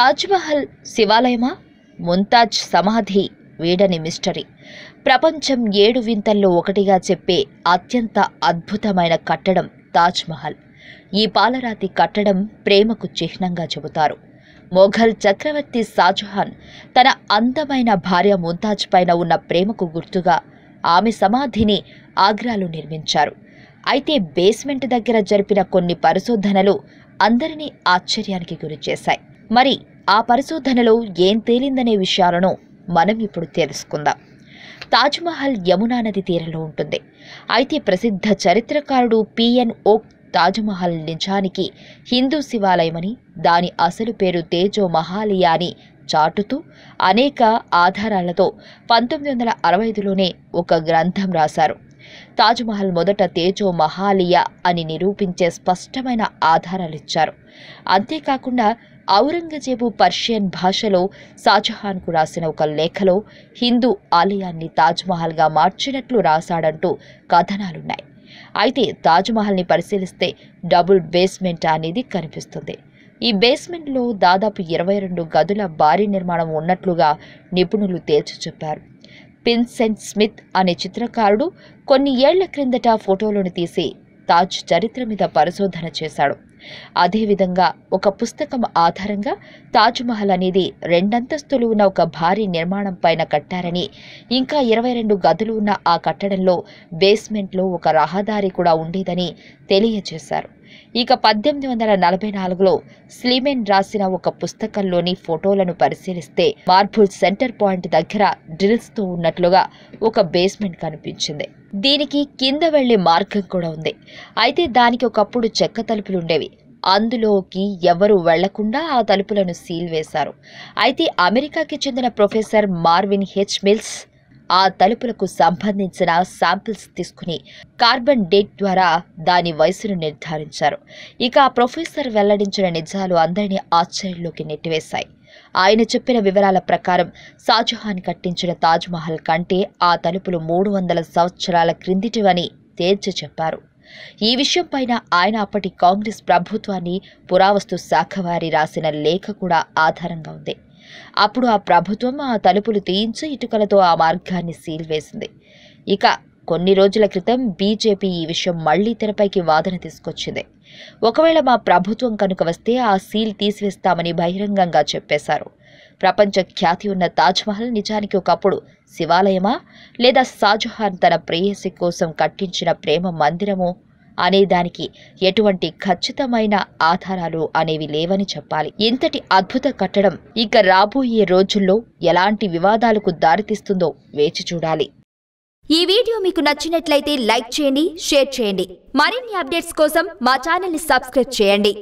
తాజ్మహల్ శివాలయమా, ముంతాజ్ సమాధి వీడని మిస్టరీ. ప్రపంచం 7 వింతల్లో ఒకటిగా చెప్పే అత్యంత అద్భుతమైన కట్టడం తాజ్మహల్. ఈ పాలరాతి కట్టడం ప్రేమకు చిహ్నంగా చెబుతారు. మొఘల్ చక్రవర్తి షాజహాన్ తన అందమైన భార్య ముంతాజ్ పైన ఉన్న ప్రేమకు గుర్తుగా ఆమె సమాధిని ఆగ్రాలో నిర్మించారు. అయితే బేస్మెంట్ దగ్గర జరిపిన కొన్ని పరిశోధనలు అందరినీ ఆశ్చర్యానికి గురిచేశాయి. మరి ఆ పరిశోధనలో ఏం తేలిందనే విషయాలను మనం ఇప్పుడు తెలుసుకుందాం. తాజ్మహల్ యమునా నది తీరంలో ఉంటుంది. అయితే ప్రసిద్ధ చరిత్రకారుడు పిఎన్ ఓక్ తాజ్మహల్ నిజానికి హిందూ శివాలయమని, దాని అసలు పేరు తేజో మహాలియా అని చాటుతూ అనేక ఆధారాలతో 1965లోనే ఒక గ్రంథం రాశారు. తాజ్మహల్ మొదట తేజో మహాలియా అని నిరూపించే స్పష్టమైన ఆధారాలిచ్చారు. అంతేకాకుండా ఔరంగజేబు పర్షియన్ భాషలో షాజహాన్కు రాసిన ఒక లేఖలో హిందూ ఆలయాన్ని తాజ్మహల్గా మార్చినట్లు రాశాడంటూ కథనాలున్నాయి. అయితే తాజ్మహల్ని పరిశీలిస్తే డబుల్ బేస్మెంట్ అనేది కనిపిస్తుంది. ఈ బేస్మెంట్లో దాదాపు 22 గదుల భారీ నిర్మాణం ఉన్నట్లుగా నిపుణులు తేల్చి చెప్పారు. విన్సెంట్ స్మిత్ అనే చిత్రకారుడు కొన్ని ఏళ్ల క్రిందట ఫోటోలను తీసి తాజ్ చరిత్ర మీద పరిశోధన చేశాడు. అదేవిధంగా ఒక పుస్తకం ఆధారంగా తాజ్మహల్ అనేది 2 అంతస్తులు ఉన్న ఒక భారీ నిర్మాణం పైన కట్టారని, ఇంకా 22 గదులు ఉన్న ఆ కట్టడంలో బేస్మెంట్లో ఒక రహదారి కూడా ఉండేదని తెలియజేశారు. ఇక 1844లో స్లీమెన్ రాసిన ఒక పుస్తకంలోని ఫోటోలను పరిశీలిస్తే మార్బుల్ సెంటర్ పాయింట్ దగ్గర డ్రిల్స్తో ఉన్నట్లుగా ఒక బేస్మెంట్ కనిపించింది. దీనికి కింద వెళ్లే మార్గం కూడా ఉంది. అయితే దానికి ఒకప్పుడు చెక్క తలుపులుండేవి. అందులోకి ఎవరు వెళ్లకుండా ఆ తలుపులను సీల్ వేశారు. అయితే అమెరికాకి చెందిన ప్రొఫెసర్ మార్విన్ హెచ్ మిల్స్ ఆ తలుపులకు సంబంధించిన శాంపిల్స్ తీసుకుని కార్బన్ డేట్ ద్వారా దాని వయసును నిర్ధారించారు. ఇక ఆ ప్రొఫెసర్ వెల్లడించిన నిజాలు అందరినీ ఆశ్చర్యంలోకి నెట్టివేశాయి. ఆయన చెప్పిన వివరాల ప్రకారం షాజహాన్ కట్టించిన తాజ్మహల్ కంటే ఆ తలుపులు 300 సంవత్సరాల క్రిందిటివని తేల్చి చెప్పారు. ఈ విషయం పైన ఆయన అప్పటి కాంగ్రెస్ ప్రభుత్వాన్ని పురావస్తు శాఖ వారి రాసిన లేఖ కూడా ఆధారంగా ఉంది. అప్పుడు ఆ ప్రభుత్వం ఆ తలుపులు తీయించి ఇటుకలతో ఆ మార్గాన్ని సీల్ వేసింది. ఇక కొన్ని రోజుల క్రితం బీజేపీ ఈ విషయం మళ్లీ తెరపైకి వాదన తీసుకొచ్చింది. ఒకవేళ మా ప్రభుత్వం కనుక వస్తే ఆ సీల్ తీసివేస్తామని బహిరంగంగా చెప్పేశారు. ప్రపంచ ఖ్యాతి ఉన్న తాజ్మహల్ నిజానికి ఒకప్పుడు శివాలయమా, లేదా షాజహాన్ తన ప్రేయసి కోసం కట్టించిన ప్రేమ మందిరమో అనే దానికి ఎటువంటి ఖచ్చితమైన ఆధారాలు అనేవి లేవని చెప్పాలి. ఇంతటి అద్భుత కట్టడం ఇక రాబోయే రోజుల్లో ఎలాంటి వివాదాలకు దారితీస్తుందో వేచి చూడాలి. ఈ వీడియో మీకు నచ్చినట్లయితే లైక్ చేయండి, షేర్ చేయండి. మరిన్ని అప్డేట్స్ కోసం మా ఛానల్ ని సబ్స్క్రైబ్ చేయండి.